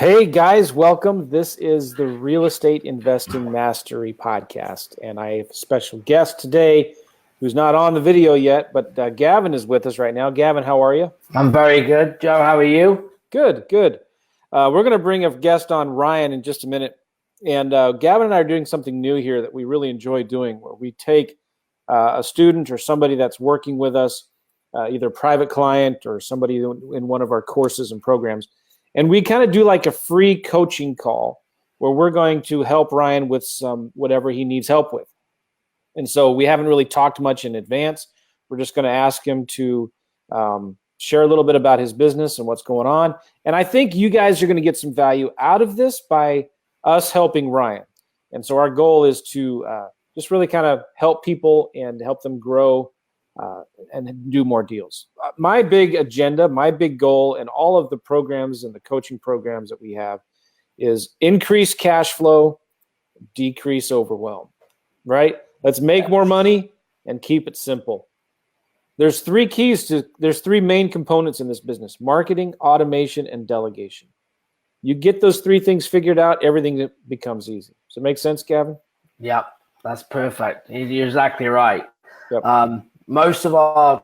Hey guys, welcome. This is the Real Estate Investing Mastery Podcast, and I have a special guest today who's not on the video yet, but Gavin is with us right now. Gavin, how are you? I'm very good. Joe, how are you? Good, good. We're going to bring a guest on, Ryan, in just a minute. And Gavin and I are doing something new here that we really enjoy doing, where we take a student or somebody that's working with us, either a private client or somebody in one of our courses and programs, and we kind of do like a free coaching call where we're going to help Ryan with some whatever he needs help with. And so we haven't really talked much in advance. We're just going to ask him to share a little bit about his business and what's going on. And I think you guys are going to get some value out of this by us helping Ryan. And so our goal is to just really kind of help people and help them grow and do more deals. My big agenda, my big goal in all of the programs and the coaching programs that we have is increase cash flow, decrease overwhelm, right? Let's make more money and keep it simple. There's three main components in this business: marketing, automation, and delegation. You get those three things figured out, everything becomes easy. Does it make sense, Gavin? Yep, that's perfect. You're exactly right. Yep. Most of our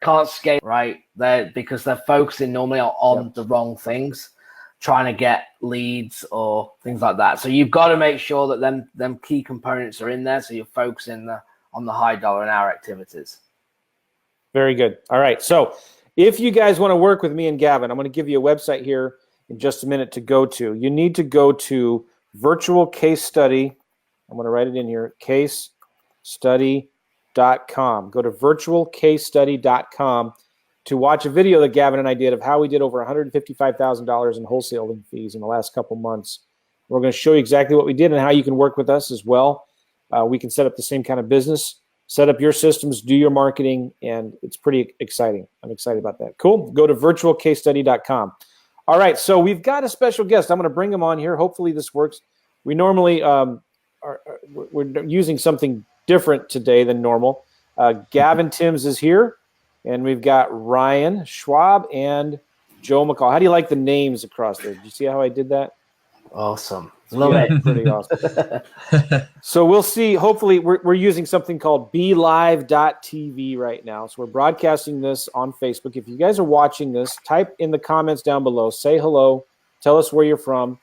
can't scale, right? Because they're focusing normally on the wrong things, trying to get leads or things like that. So you've got to make sure that them key components are in there, so you're focusing on the high dollar an hour activities. Very good. All right. So if you guys want to work with me and Gavin, I'm going to give you a website here in just a minute to go to. You need to go to virtual case study. I'm going to write it in here, casestudy.com. Go to virtualcasestudy.com to watch a video that Gavin and I did of how we did over $155,000 in wholesaling fees in the last couple months. We're going to show you exactly what we did and how you can work with us as well. We can set up the same kind of business, set up your systems, do your marketing, and it's pretty exciting. I'm excited about that. Cool. Go to virtualcasestudy.com. All right, so we've got a special guest. I'm going to bring him on here. Hopefully this works. We normally we're using something different today than normal. Gavin Timms is here, and we've got Ryan Schwab and Joe McCall. How do you like the names across there? Did you see how I did that? Awesome. Love it. Pretty awesome. So we'll see. Hopefully, we're using something called BeLive.tv right now. So we're broadcasting this on Facebook. If you guys are watching this, type in the comments down below, say hello, tell us where you're from,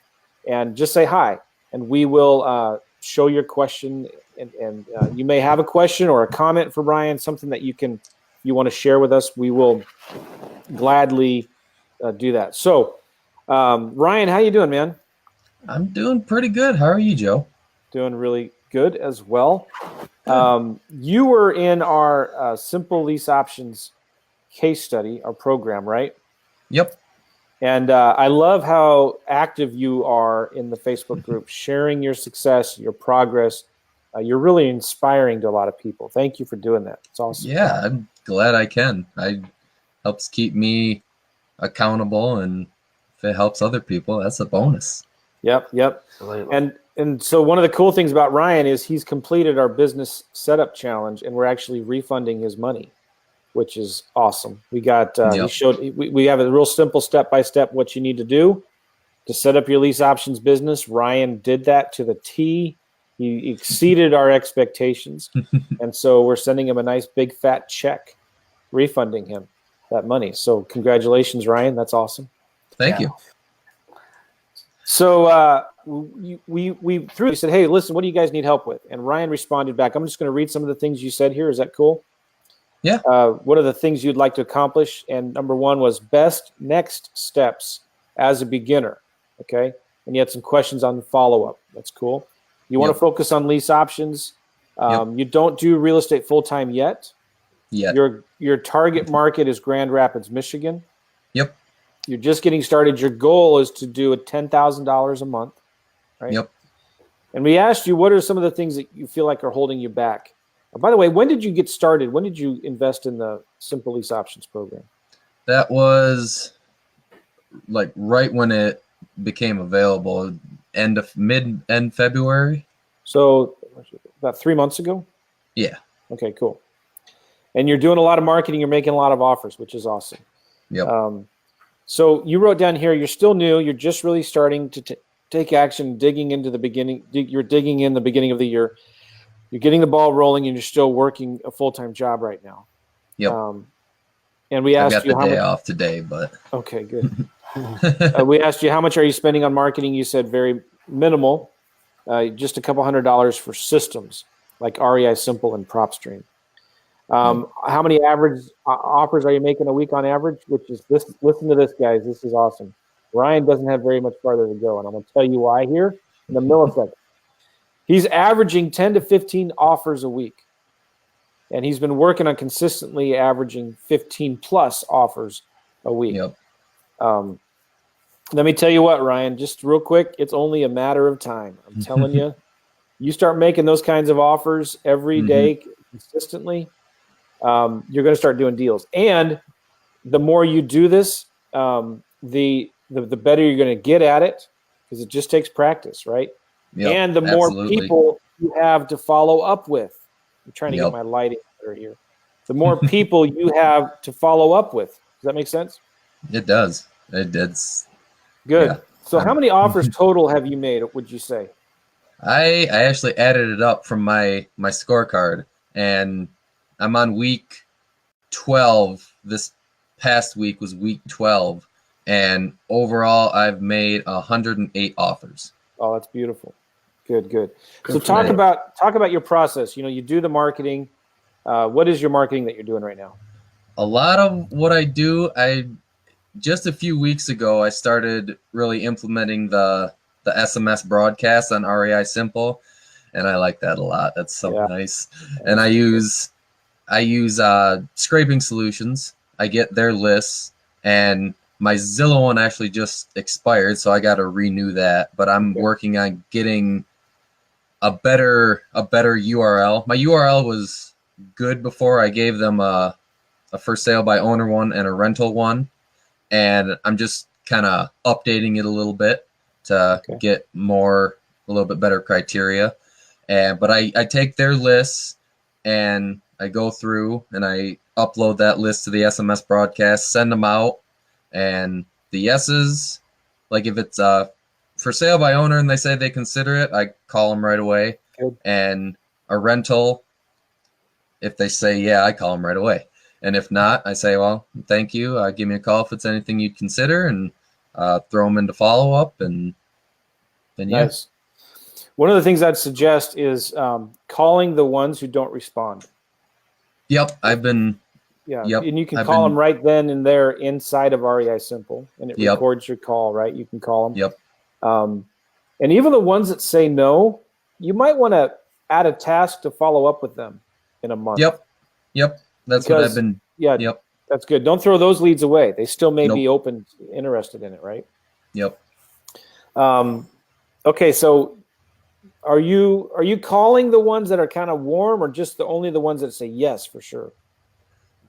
and just say hi. And we will show your question. And you may have a question or a comment for Ryan, something that you want to share with us. We will gladly do that. So, Ryan, how you doing, man? I'm doing pretty good. How are you, Joe? Doing really good as well. You were in our Simple Lease Options case study, our program, right? Yep. And I love how active you are in the Facebook group, sharing your success, your progress. You're really inspiring to a lot of people. Thank you for doing that. It's awesome. Yeah, I'm glad I can. It helps keep me accountable, and if it helps other people, that's a bonus. Yep. Absolutely. And so one of the cool things about Ryan is he's completed our business setup challenge, and we're actually refunding his money, which is awesome. We got we have a real simple step-by-step what you need to do to set up your lease options business. Ryan did that to the T. He exceeded our expectations. And so we're sending him a nice big fat check, refunding him that money. So congratulations, Ryan. That's awesome. Thank you. So we said, hey, listen, what do you guys need help with? And Ryan responded back. I'm just going to read some of the things you said here. Is that cool? Yeah. What are the things you'd like to accomplish? And number one was best next steps as a beginner. Okay. And you had some questions on the follow-up. That's cool. You want to focus on lease options. You don't do real estate full-time yet. Your target market is Grand Rapids, Michigan. Yep. You're just getting started. Your goal is to do $10,000 a month, right? Yep. And we asked you, what are some of the things that you feel like are holding you back? By the way, when did you get started? When did you invest in the Simple Lease Options program? That was like right when it became available, end February. So about 3 months ago? Yeah. Okay, cool. And you're doing a lot of marketing. You're making a lot of offers, which is awesome. Yep. So you wrote down here, you're still new. You're just really starting to take action, digging into the beginning. You're digging in the beginning of the year. You're getting the ball rolling, and you're still working a full-time job right now. Yep. And we I've asked got you the how day much. off today, but Okay, good. We asked you how much are you spending on marketing. You said very minimal, just a couple $100 for systems like REI Simple and PropStream. How many average offers are you making a week on average? Which is this. Listen to this, guys. This is awesome. Ryan doesn't have very much farther to go, and I'm going to tell you why here in a millisecond. He's averaging 10 to 15 offers a week, and he's been working on consistently averaging 15 plus offers a week. Yep. Let me tell you what, Ryan, just real quick, it's only a matter of time. I'm telling you, you start making those kinds of offers every day consistently, you're going to start doing deals. And the more you do this, the better you're going to get at it, because it just takes practice, right? Yep, and the more absolutely. people you have to follow up with. I'm trying to get my lighting better here. The more people you have to follow up with. Does that make sense? It does. It's good. Yeah. So how many offers total have you made, would you say? I actually added it up from my scorecard, and I'm on week 12. This past week was week 12, and overall I've made 108 offers. Oh, that's beautiful. Good. So talk about your process. You do the marketing. What is your marketing that you're doing right now? A lot of what I do, just a few weeks ago I started really implementing the SMS broadcast on REI Simple, and I like that a lot. That's so nice. And I use Scraping Solutions. I get their lists, and my Zillow one actually just expired, so I got to renew that. But I'm working on getting a better URL. My URL was good before. I gave them a for sale by owner one and a rental one, and I'm just kind of updating it a little bit to get a little bit better criteria. But I take their lists and I go through and I upload that list to the SMS broadcast, send them out, and the yeses, like if it's for sale by owner and they say they consider it, I call them right away. And a rental, if they say yeah, I call them right away. And if not, I say, well, thank you. Give me a call if it's anything you'd consider, and throw them into follow up. And then nice. One of the things I'd suggest is calling the ones who don't respond. Yep, I've been. Yeah, and you can call them right then and there inside of REI Simple, and it records your call. Right, you can call them. Yep. And even the ones that say no, you might want to add a task to follow up with them in a month. Yep. That's what I've been. Yeah. Yep. That's good. Don't throw those leads away. They still may be interested in it, right? Yep. Okay, so are you calling the ones that are kind of warm, or just only the ones that say yes for sure?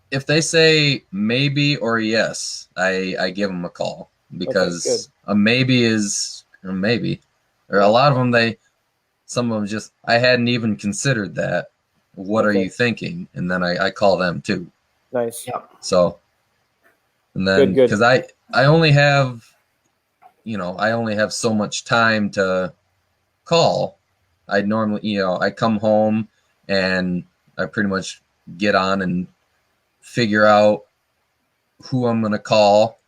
If they say maybe or yes, I give them a call, because a maybe is a maybe. Or a lot of them, some of them just, I hadn't even considered that. What are you thinking? And then I call them too. Nice. Yeah. So, and then because I only have, I only have so much time to call. I normally, I come home and I pretty much get on and figure out who I'm going to call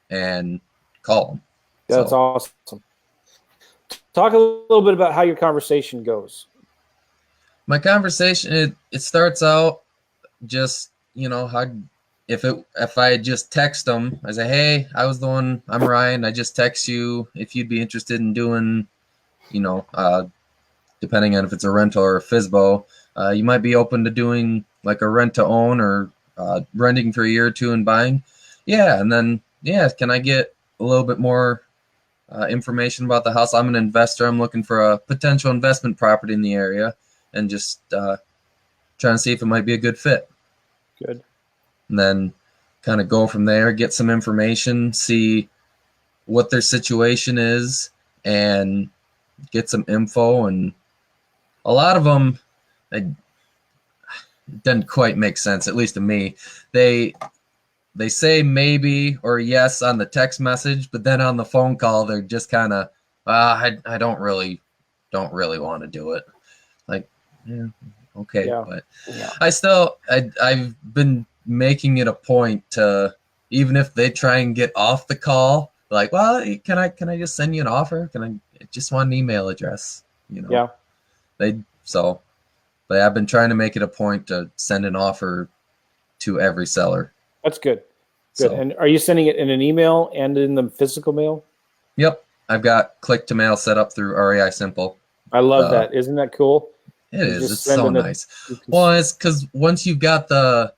and call them. That's awesome. Talk a little bit about how your conversation goes. My conversation, it starts out just, if I just text them, I say, hey, I'm Ryan. I just text you if you'd be interested in doing, depending on if it's a rental or a FSBO, you might be open to doing like a rent to own or renting for a year or two and buying. Yeah. And then, can I get a little bit more information about the house? I'm an investor. I'm looking for a potential investment property in the area, and just trying to see if it might be a good fit. Good. And then kind of go from there, get some information, see what their situation is, and get some info. And a lot of them, it doesn't quite make sense, at least to me. they say maybe or yes on the text message, but then on the phone call they're just kind of, I don't really want to do it. Like, yeah, okay, Yeah. but Yeah. I've been making it a point to, even if they try and get off the call, like, well, can I just send you an offer? I just want an email address, Yeah. But I've been trying to make it a point to send an offer to every seller. That's good. Good. So, And are you sending it in an email and in the physical mail? yep, I've got click to mail set up through REI Simple. I love that. Isn't that cool? It is. It's so nice. Well, it's because once you've got the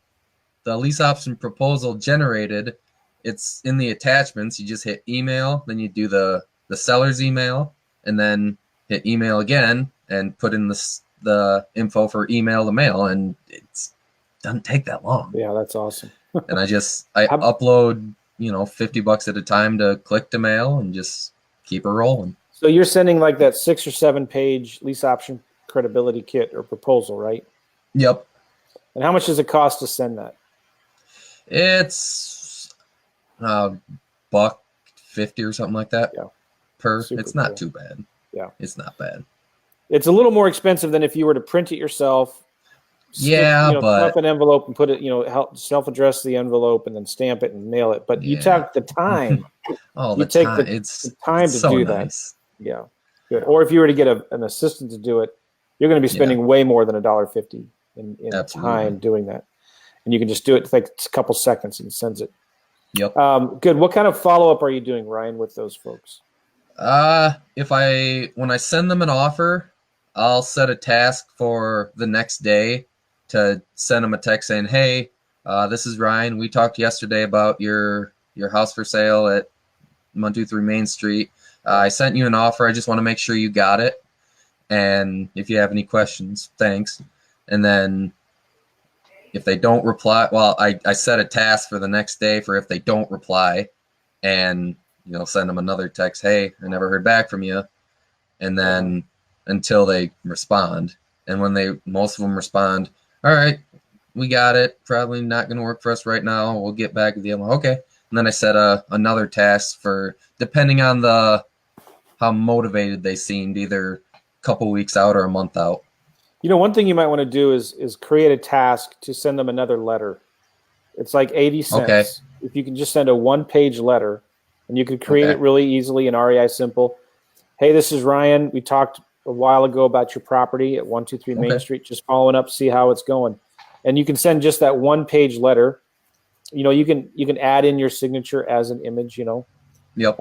lease option proposal generated, it's in the attachments. You just hit email, then you do the seller's email, and then hit email again and put in the info for email to mail, and it doesn't take that long. Yeah, that's awesome. And I upload, $50 at a time to click to mail and just keep it rolling. So you're sending like that 6 or 7 page lease option credibility kit or proposal, right? Yep. And how much does it cost to send that? It's $1.50 or something like that. Yeah. It's not cool. too bad. Yeah. It's not bad. It's a little more expensive than if you were to print it yourself. But stuff an envelope and put it, help self-address the envelope and then stamp it and mail it. But you take the time. It's the time to so do nice. that. Yeah, good. Or if you were to get an assistant to do it, you're going to be spending way more than $1.50 in time doing that. And you can just do it like a couple seconds and it sends it. Yep. Good. What kind of follow-up are you doing, Ryan, with those folks? When I send them an offer, I'll set a task for the next day to send them a text saying, hey, this is Ryan. We talked yesterday about your house for sale at 123 Main Street. I sent you an offer. I just want to make sure you got it. And if you have any questions, thanks. And then if they don't reply, well, I set a task for the next day for if they don't reply, and send them another text, hey, I never heard back from you. And then until they respond. And when most of them respond, all right, we got it. Probably not going to work for us right now. We'll get back with you. I'm like, okay. And then I set another task for, depending on how motivated they seemed, either a couple weeks out or a month out. One thing you might want to do is create a task to send them another letter. It's like 80 cents. Okay. If you can just send a 1-page letter, and you could create it really easily in REI Simple. Hey, this is Ryan. We talked a while ago about your property at 123 Main Street. Just following up, see how it's going. And you can send just that 1-page letter. You can add in your signature as an image. Yep.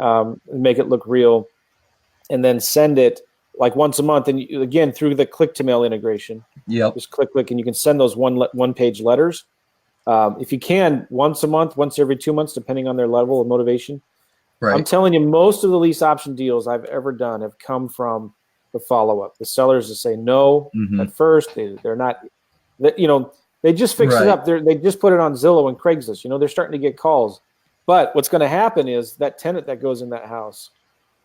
Make it look real, and then send it like once a month. And again, through the click to mail integration. Yep. Just click, and you can send those 1-page letters. If you can, once a month, once every 2 months, depending on their level of motivation. Right. I'm telling you, most of the lease option deals I've ever done have come from the follow-up. The sellers that say no at first, they're not, they just fix it up. They just put it on Zillow and Craigslist. They're starting to get calls. But what's going to happen is that tenant that goes in that house,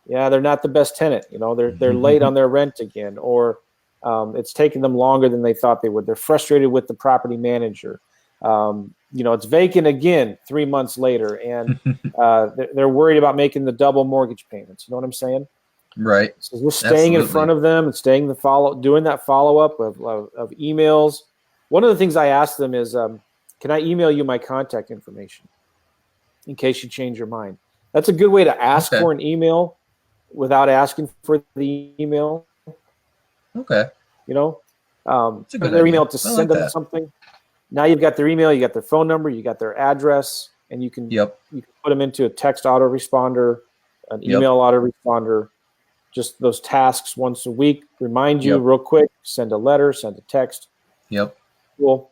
they're not the best tenant. They're late on their rent again, or it's taking them longer than they thought they would. They're frustrated with the property manager. It's vacant again 3 months later, and they're worried about making the double mortgage payments. You know what I'm saying? Right. So we're staying in front of them and doing that follow-up of emails. One of the things I ask them is, can I email you my contact information in case you change your mind? That's a good way to ask for an email without asking for the email. Okay. Their email to send them something. Now you've got their email, you got their phone number, you got their address, and you can put them into a text autoresponder, an email autoresponder, just those tasks once a week. Remind you real quick, send a letter, send a text. Yep. Cool.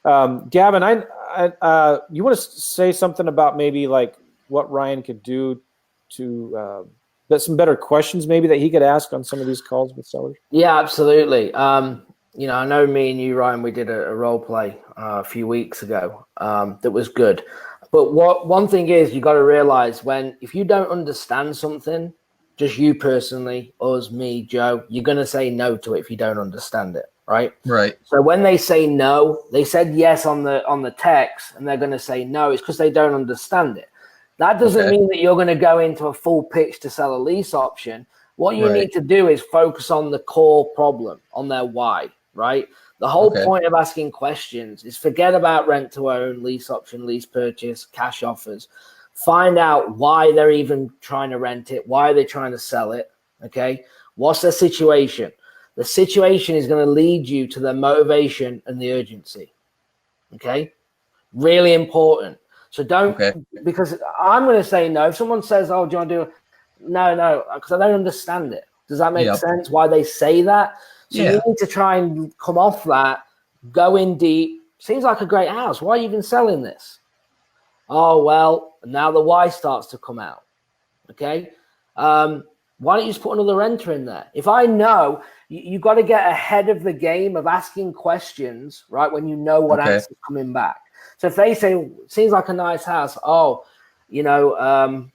Gavin, you want to say something about maybe like what Ryan could do to some better questions maybe that he could ask on some of these calls with sellers? Yeah, absolutely. I know me and you, Ryan, we did a role play a few weeks ago that was good. But one thing is, you got to realize if you don't understand something, just you personally, us, me, Joe, you're going to say no to it if you don't understand it. right? Right. So when they say no, they said yes on the text, and they're going to say no. It's because they don't understand it. That doesn't mean that you're going to go into a full pitch to sell a lease option. What you need to do is focus on the core problem, on their why, right? The whole point of asking questions is forget about rent to own, lease option, lease purchase, cash offers. Find out why they're even trying to rent it. Why are they trying to sell it? Okay. What's their situation? The situation is going to lead you to their motivation and the urgency. Okay. Really important. So don't, because I'm going to say no. If someone says, oh, do you want to do no, because I don't understand it. Does that make sense? Why they say that? So you need to try and come off that, go in deep. Seems like a great house. Why are you even selling this? Oh, well, now the why starts to come out. Okay. Why don't you just put another renter in there? If I know, you've got to get ahead of the game of asking questions, right? When you know what answer is coming back. So if they say, seems like a nice house. Oh, you know,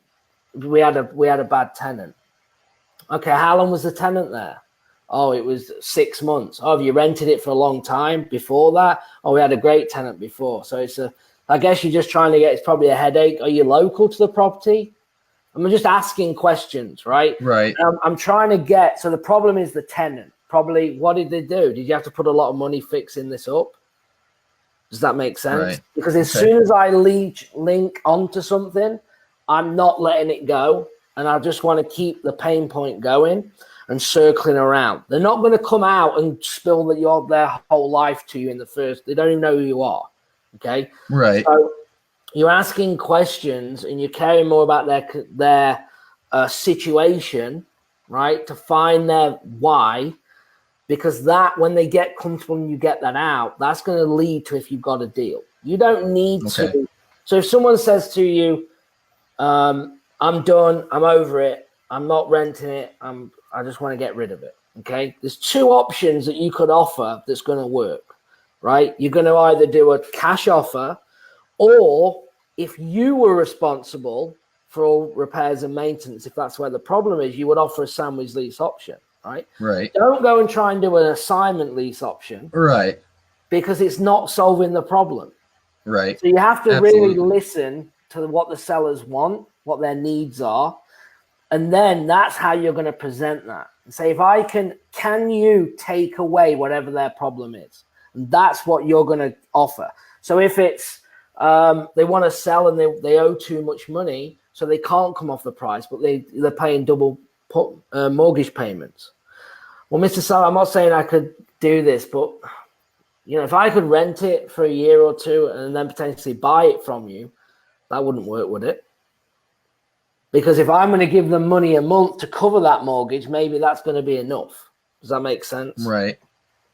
we had a bad tenant. Okay. How long was the tenant there? Oh, it was 6 months. Oh, have you rented it for a long time before that? Oh, we had a great tenant before. So I guess you're just trying to it's probably a headache. Are you local to the property? I'm just asking questions, right? Right. I'm trying to get, so the problem is the tenant. Probably, what did they do? Did you have to put a lot of money fixing this up? Does that make sense? Right. Because as soon as I link onto something, I'm not letting it go. And I just want to keep the pain point going and circling around. They're not going to come out and spill their whole life to you in the first. They don't even know who you are. Okay. Right. So you're asking questions and you're caring more about their situation, right? To find their why, because that when they get comfortable and you get that out, that's going to lead to if you've got a deal. You don't need to. So if someone says to you, I'm done, I'm over it, I'm not renting it, I just want to get rid of it. Okay. There's two options that you could offer that's going to work, right? You're going to either do a cash offer, or if you were responsible for all repairs and maintenance, if that's where the problem is, you would offer a sandwich lease option, right? Right. Don't go and try and do an assignment lease option. Right. Because it's not solving the problem. Right. So you have to really listen to what the sellers want, what their needs are. And then that's how you're going to present that. And say, can you take away whatever their problem is? And that's what you're going to offer. So if it's, they want to sell and they owe too much money, so they can't come off the price, but they're paying double mortgage payments. Well, Mr. Seller, I'm not saying I could do this, but if I could rent it for a year or two and then potentially buy it from you, that wouldn't work, would it? Because if I'm going to give them money a month to cover that mortgage, maybe that's going to be enough. Does that make sense? Right.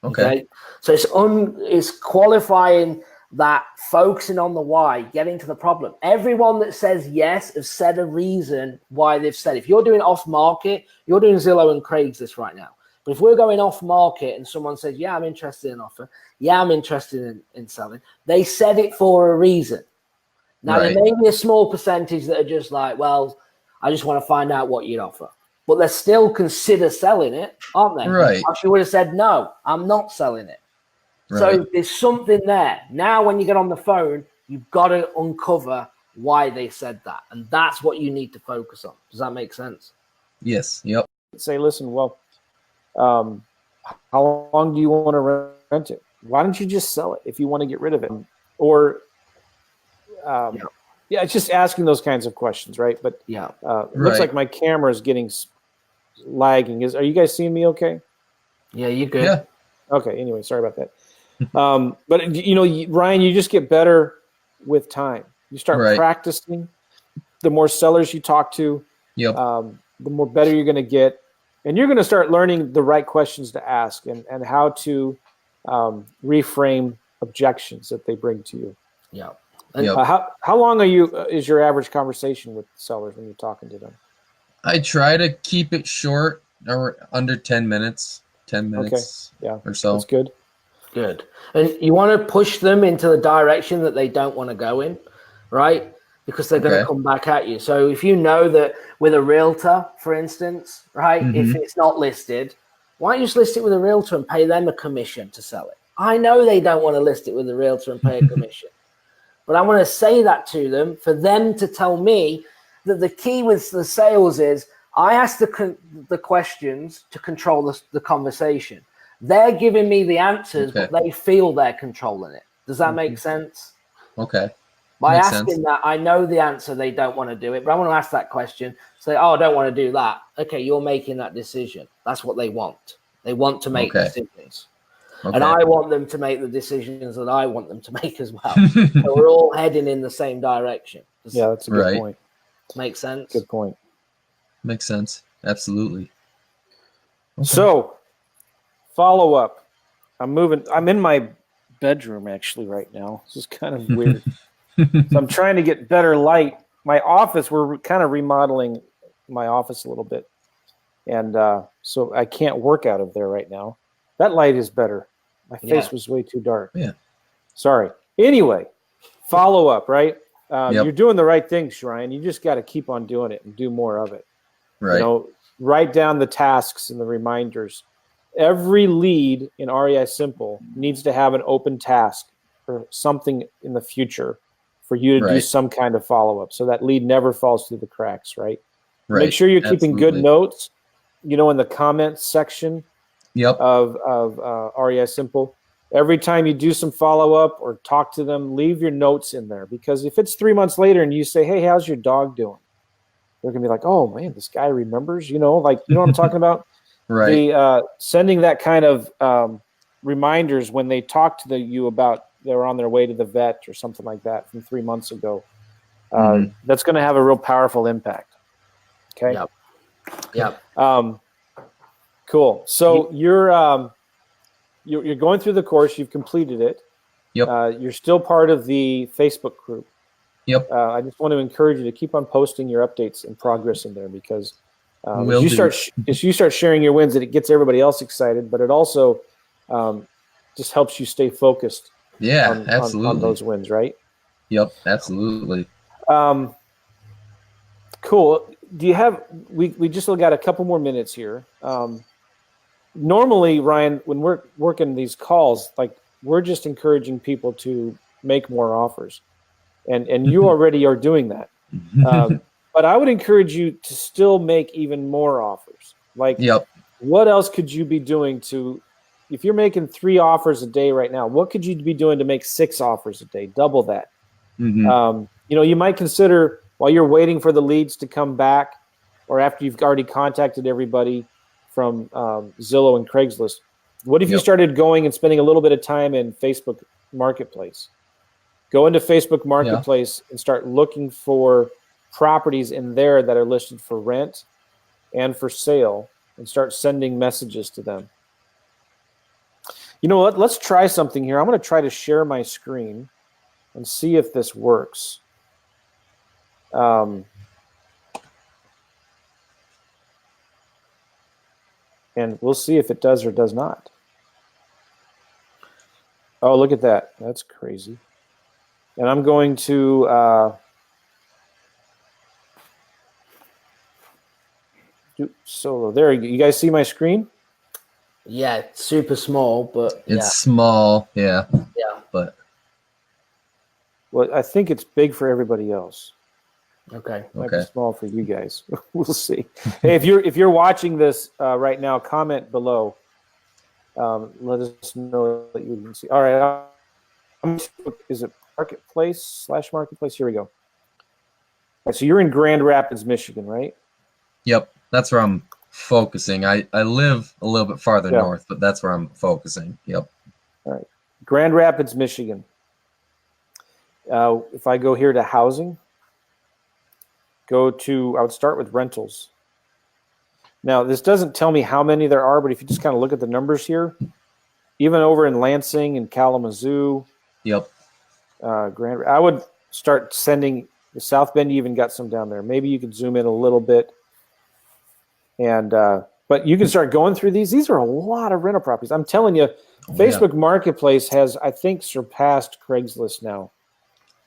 Okay. So it's qualifying that, focusing on the why, getting to the problem. Everyone that says yes has said a reason why they've said. If you're doing off market, you're doing Zillow and Craigslist right now. But if we're going off market and someone says, yeah, I'm interested in offer, yeah, I'm interested in selling, they said it for a reason. Now, there may be a small percentage that are just like, well, I just want to find out what you'd offer. But they still consider selling it, aren't they? Right. Or she would have said, no, I'm not selling it. Right. So there's something there. Now, when you get on the phone, you've got to uncover why they said that. And that's what you need to focus on. Does that make sense? Yes. Yep. Say, listen, well, how long do you want to rent it? Why don't you just sell it if you want to get rid of it? Or, it's just asking those kinds of questions, right? But it looks like my camera is getting lagging. Are you guys seeing me okay? Yeah, you good. Yeah. Okay. Anyway, sorry about that. But Ryan, you just get better with time. You start practicing. The more sellers you talk to, the more better you're going to get. And you're going to start learning the right questions to ask and how to reframe objections that they bring to you. Yeah. And how long is your average conversation with sellers when you're talking to them? I try to keep it short, or under 10 minutes. 10 minutes or so. That's good. Good. And you want to push them into the direction that they don't want to go in, right? Because they're going to come back at you. So if you know that with a realtor, for instance, right, if it's not listed, Why don't you just list it with a realtor and pay them a commission to sell it? I know they don't want to list it with a realtor and pay a commission, but I want to say that to them for them to tell me that the key with the sales is I ask the questions to control the conversation. They're giving me the answers, Okay. but they feel they're controlling it. Does that make sense? Okay. By Makes asking sense. that, I know the answer. They don't want to do it, but I want to ask that question. Say, oh, I don't want to do that. Okay, you're making that decision. That's what they want. They want to make decisions. Okay. And I want them to make the decisions that I want them to make as well. So we're all heading in the same direction. Yeah, that's a good point. Makes sense? Good point. Makes sense. Absolutely. Okay. So, follow up. I'm in my bedroom actually right now. This is kind of weird. So I'm trying to get better light. My office, we're kind of remodeling my office a little bit. And so I can't work out of there right now. That light is better. My face was way too dark. Yeah. Sorry. Anyway, follow up, right? Yep. You're doing the right things, Ryan. You just got to keep on doing it and do more of it. Right. You know, write down the tasks and the reminders. Every lead in REI Simple needs to have an open task or something in the future for you to do some kind of follow-up so that lead never falls through the cracks, right? Make sure you're keeping good notes, you know, in the comments section of REI Simple. Every time you do some follow-up or talk to them, leave your notes in there, because if it's 3 months later and you say, hey, how's your dog doing? They're going to be like, oh, man, this guy remembers, you know, like, you know what I'm talking about? Right. The sending that kind of reminders when they talk to you about they're on their way to the vet or something like that from 3 months ago. That's going to have a real powerful impact. Okay. Yep. Cool. So you're going through the course. You've completed it. Yep. You're still part of the Facebook group. Yep. I just want to encourage you to keep on posting your updates and progress in there, because as you start sharing your wins, it gets everybody else excited, but it also just helps you stay focused. Yeah, absolutely. On those wins, right? Yep, absolutely. Cool. Do you have? We just got a couple more minutes here. Normally, Ryan, when we're working these calls, like, we're just encouraging people to make more offers, and you already are doing that. But I would encourage you to still make even more offers. Like, what else could you be doing to, if you're making 3 offers a day right now, what could you be doing to make 6 offers a day? Double that. You know, you might consider, while you're waiting for the leads to come back, or after you've already contacted everybody from Zillow and Craigslist, what if you started going and spending a little bit of time in Facebook Marketplace? Go into Facebook Marketplace and start looking for properties in there that are listed for rent and for sale, and start sending messages to them. You know what? Let's try something here. I'm going to try to share my screen and see if this works. And we'll see if it does or does not. Oh, look at that. That's crazy. And I'm going to do solo. There you go. You guys see my screen? Yeah, it's super small, but it's small. Yeah. But well, I think it's big for everybody else. Okay. Might be small for you guys. We'll see. Hey, if you're watching this right now, comment below. Let us know that you can see. All right. Is it Marketplace/Marketplace? Here we go. All right, so you're in Grand Rapids, Michigan, right? Yep. That's where I'm focusing. I live a little bit farther north, but that's where I'm focusing. Yep. All right. Grand Rapids, Michigan. If I go here to housing, I would start with rentals. Now, this doesn't tell me how many there are, but if you just kind of look at the numbers here, even over in Lansing and Kalamazoo, I would start sending the South Bend. You even got some down there. Maybe you could zoom in a little bit. And but you can start going through these. These are a lot of rental properties. I'm telling you, Facebook Marketplace has, I think, surpassed Craigslist now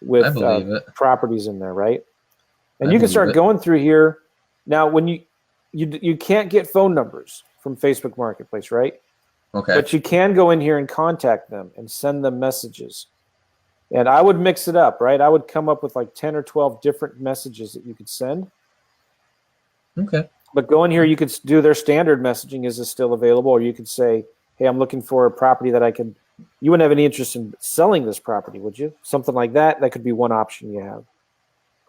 with properties in there, right? And you can start going through here. Now, when you can't get phone numbers from Facebook Marketplace, right? Okay. But you can go in here and contact them and send them messages. And I would mix it up, right? I would come up with like 10 or 12 different messages that you could send. Okay. But go in here, you could do their standard messaging. Is this still available? Or you could say, hey, I'm looking for a property that I can, you wouldn't have any interest in selling this property, would you? Something like that. That could be one option you have.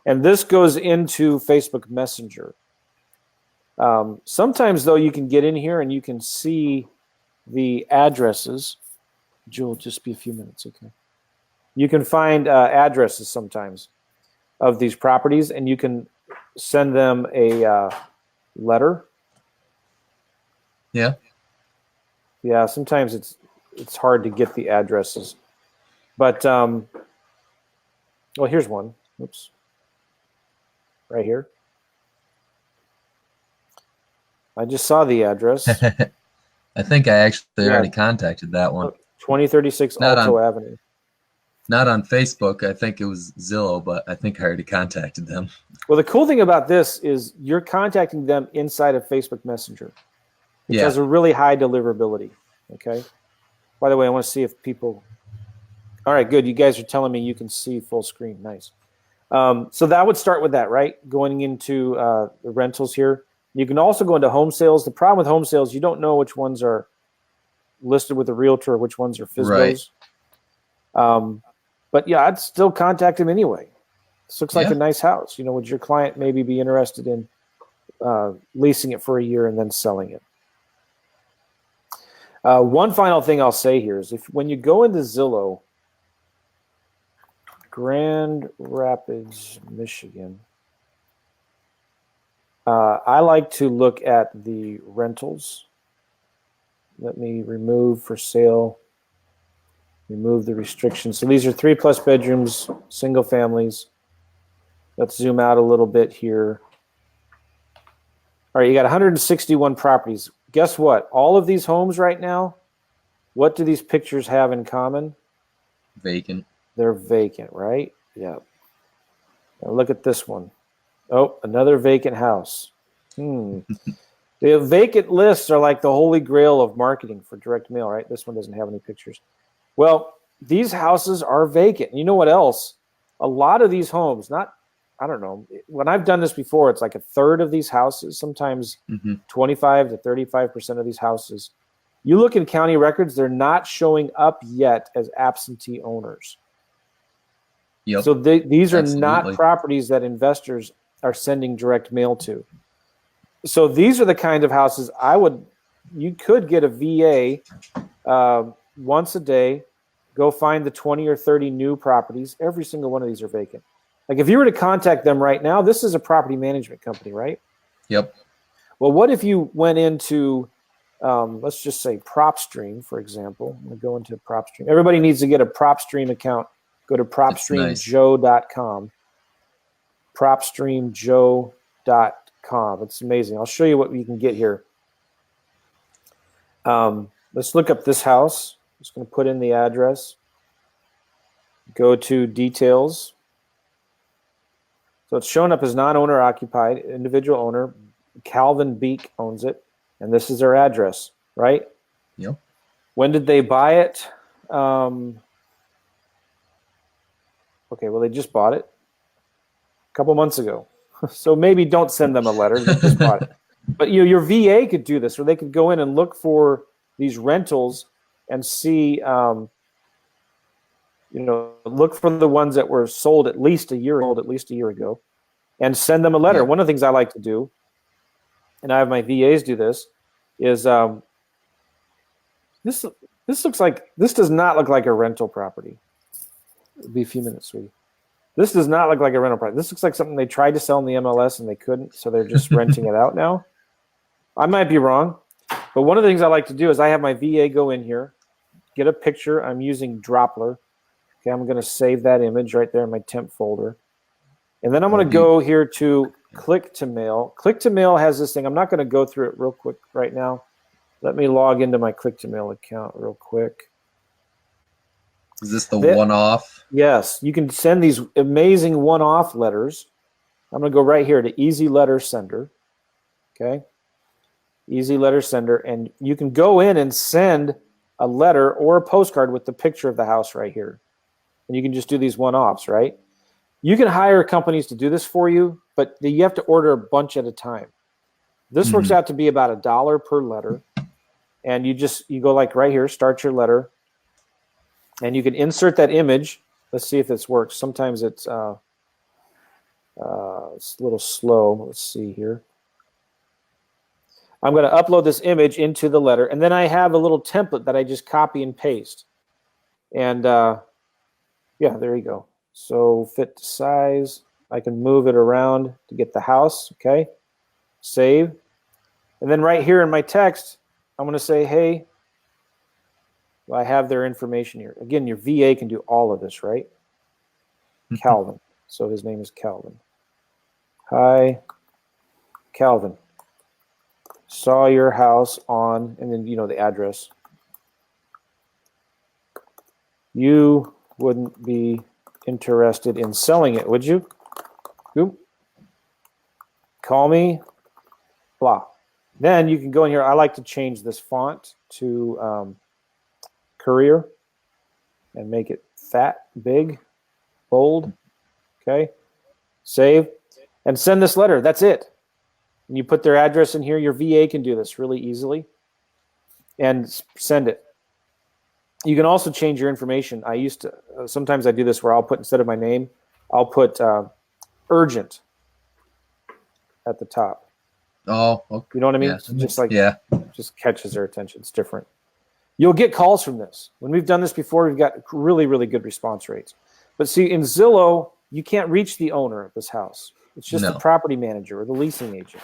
And this goes into Facebook Messenger. Sometimes, though, you can get in here and you can see the addresses. Jewel, just be a few minutes, okay? You can find addresses sometimes of these properties, and you can send them a letter. Yeah. Yeah, sometimes it's hard to get the addresses. But, well, here's one. Oops. Right here. I just saw the address. I think I actually already contacted that one. 2036 Alto Avenue. Not on Facebook. I think it was Zillow, but I think I already contacted them. Well, the cool thing about this is you're contacting them inside of Facebook Messenger, which has a really high deliverability. Okay. By the way, I want to see if people. All right, good. You guys are telling me you can see full screen. Nice. So that would start with that, right? Going into the rentals here. You can also go into home sales. The problem with home sales, you don't know which ones are listed with a realtor, which ones are FSBOs. Right. But yeah, I'd still contact him anyway. This looks like a nice house. You know, would your client maybe be interested in leasing it for a year and then selling it? One final thing I'll say here is when you go into Zillow, Grand Rapids, Michigan, I like to look at the rentals. Let me remove for sale. Remove the restrictions. So these are 3+ bedrooms, single families. Let's zoom out a little bit here. All right, you got 161 properties. Guess what? All of these homes right now, what do these pictures have in common? Vacant. They're vacant, right? Yeah. Now look at this one. Oh, another vacant house. The vacant lists are like the holy grail of marketing for direct mail, right? This one doesn't have any pictures. Well, these houses are vacant. You know what else? A lot of these homes, I don't know. When I've done this before, it's like a third of these houses, sometimes 25 to 35% of these houses. You look in county records, they're not showing up yet as absentee owners. Yep. So these are not properties that investors are sending direct mail to. So these are the kind of houses you could get a VA once a day, go find the 20 or 30 new properties. Every single one of these are vacant. Like if you were to contact them right now, this is a property management company, right? Yep. Well, what if you went into, let's just say PropStream, for example. I'm going to go into PropStream. Everybody needs to get a PropStream account. Go to PropStreamJoe.com. PropStreamJoe.com. It's amazing. I'll show you what you can get here. Let's look up this house. I'm just going to put in the address. Go to details. So it's showing up as non-owner occupied, individual owner. Calvin Beek owns it. And this is their address, right? Yep. When did they buy it? Okay, well, they just bought it a couple months ago. So maybe don't send them a letter. They just bought it. But your VA could do this, or they could go in and look for these rentals and see, look for the ones that were sold at least a year ago, and send them a letter. Yeah. One of the things I like to do, and I have my VAs do this, is this does not look like a rental property. It'll be a few minutes, sweetie. This does not look like a rental property. This looks like something they tried to sell in the MLS and they couldn't, so they're just renting it out now. I might be wrong, but one of the things I like to do is I have my VA go in here, get a picture. I'm using Droppler. Okay, I'm going to save that image right there in my temp folder. And then I'm going to go here to Click to Mail. Click to Mail has this thing. I'm not going to go through it real quick right now. Let me log into my Click to Mail account real quick. Is this the one-off? Yes. You can send these amazing one-off letters. I'm going to go right here to Easy Letter Sender. Okay. Easy letter sender. And you can go in and send a letter or a postcard with the picture of the house right here. And you can just do these one-offs, right? You can hire companies to do this for you, but you have to order a bunch at a time. This works out to be about $1 per letter. And you go like right here, start your letter. And you can insert that image. Let's see if this works. Sometimes it's a little slow. Let's see here. I'm going to upload this image into the letter. And then I have a little template that I just copy and paste. And yeah, there you go. So fit to size. I can move it around to get the house. Okay. Save. And then right here in my text, I'm going to say, hey, I have their information here. Again, your VA can do all of this, right? Calvin. So his name is Calvin. Hi, Calvin. Saw your house on, and then, the address. You wouldn't be interested in selling it, would you? Oop. Call me, blah. Then you can go in here. I like to change this font to Courier and make it fat, big, bold. Okay. Save and send this letter. That's it. And you put their address in here. Your VA can do this really easily and send it. You can also change your information. I used to, sometimes I do this where I'll put, instead of my name, I'll put urgent at the top. Oh, okay. You know what I mean? Yeah. Just catches their attention. It's different. You'll get calls from this. When we've done this before, we've got really, really good response rates. But see, in Zillow, you can't reach the owner of this house. It's just the property manager or the leasing agent.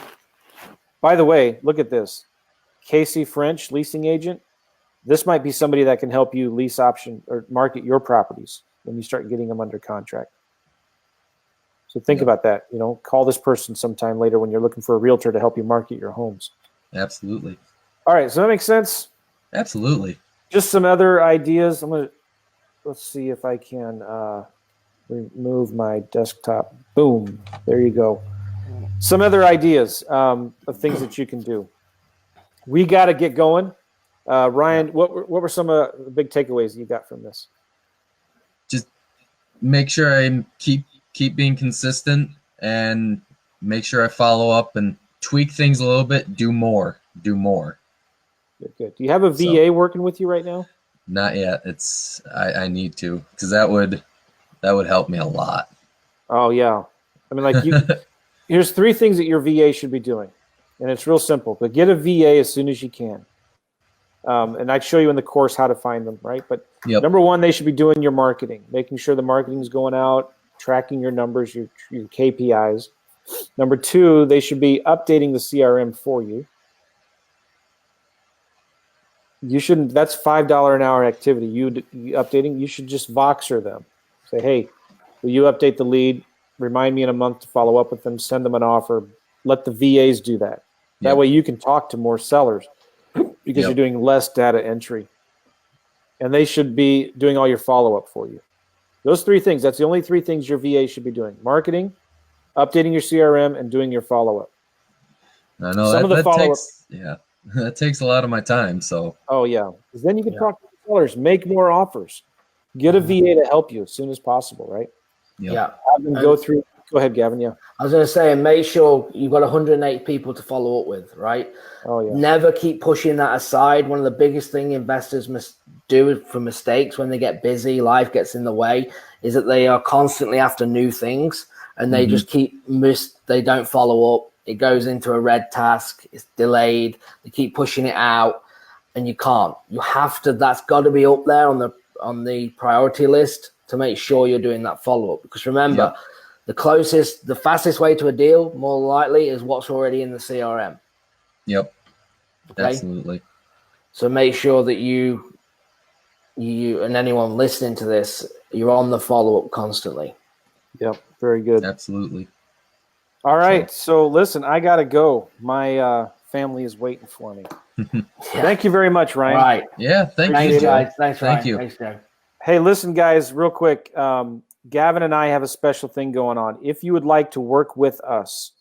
By the way, look at this. Casey French, leasing agent. This might be somebody that can help you lease option or market your properties when you start getting them under contract. So think about that. Call this person sometime later when you're looking for a realtor to help you market your homes. Absolutely. All right. So that makes sense. Absolutely. Just some other ideas. Let's see if I can remove my desktop. Boom. There you go. Some other ideas of things that you can do. We got to get going. Ryan, what were some of the big takeaways you got from this? Just make sure I keep being consistent and make sure I follow up and tweak things a little bit. Do more. Good. Do you have a VA working with you right now? Not yet. I need to, because that would help me a lot. Oh yeah. I mean, here's 3 things that your VA should be doing, and it's real simple. But get a VA as soon as you can. And I'd show you in the course how to find them, right? But number 1, they should be doing your marketing, making sure the marketing is going out, tracking your numbers, your KPIs. Number 2, they should be updating the CRM for you. You shouldn't. That's $5 an hour activity. You updating. You should just Voxer them. Say, hey, will you update the lead? Remind me in a month to follow up with them. Send them an offer. Let the VAs do that. That way you can talk to more sellers because you're doing less data entry. And they should be doing all your follow-up for you. Those 3 things. That's the only 3 things your VA should be doing: marketing, updating your CRM, and doing your follow-up. I know that takes a lot of my time. So. Oh yeah, because then you can talk to the sellers, make more offers, get a VA to help you as soon as possible, right? Yeah. Have them go through. Go ahead, Gavin. Yeah. I was going to say, make sure you've got 108 people to follow up with, right? Oh yeah. Never keep pushing that aside. One of the biggest thing investors must do for mistakes when they get busy, life gets in the way, is that they are constantly after new things and they just they don't follow up. It goes into a red task. It's delayed. They keep pushing it out, and you can't. You have to. That's got to be up there on the priority list to make sure you're doing that follow up. Because remember, the fastest way to a deal, more likely, is what's already in the CRM. Yep. Okay? Absolutely. So make sure that you and anyone listening to this, you're on the follow up constantly. Yep. Very good. Absolutely. All right. So listen, I got to go. My family is waiting for me. Thank you very much, Ryan. Right. Yeah. Thanks, you, guys. Thanks, Ryan. Thank you. Thanks, Joe. Hey, listen, guys, real quick. Gavin and I have a special thing going on. If you would like to work with us,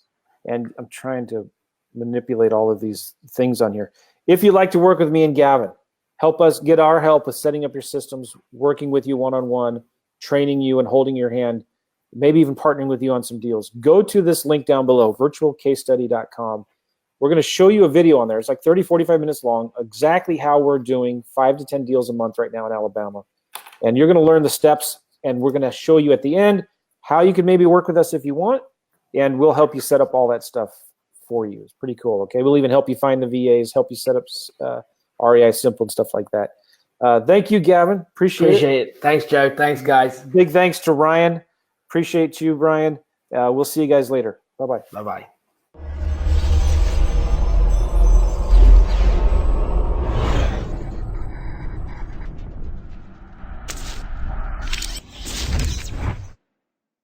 and I'm trying to manipulate all of these things on here. If you'd like to work with me and Gavin, help us get our help with setting up your systems, working with you one-on-one, training you and holding your hand, maybe even partnering with you on some deals, go to this link down below, virtualcasestudy.com. We're going to show you a video on there. It's like 30, 45 minutes long, exactly how we're doing 5 to 10 deals a month right now in Alabama. And you're going to learn the steps, and we're going to show you at the end how you can maybe work with us if you want, and we'll help you set up all that stuff for you. It's pretty cool, okay? We'll even help you find the VAs, help you set up REI Simple and stuff like that. Thank you, Gavin. Appreciate it. Thanks, Joe. Thanks, guys. Big thanks to Ryan. Appreciate you, Brian. We'll see you guys later. Bye-bye. Bye-bye.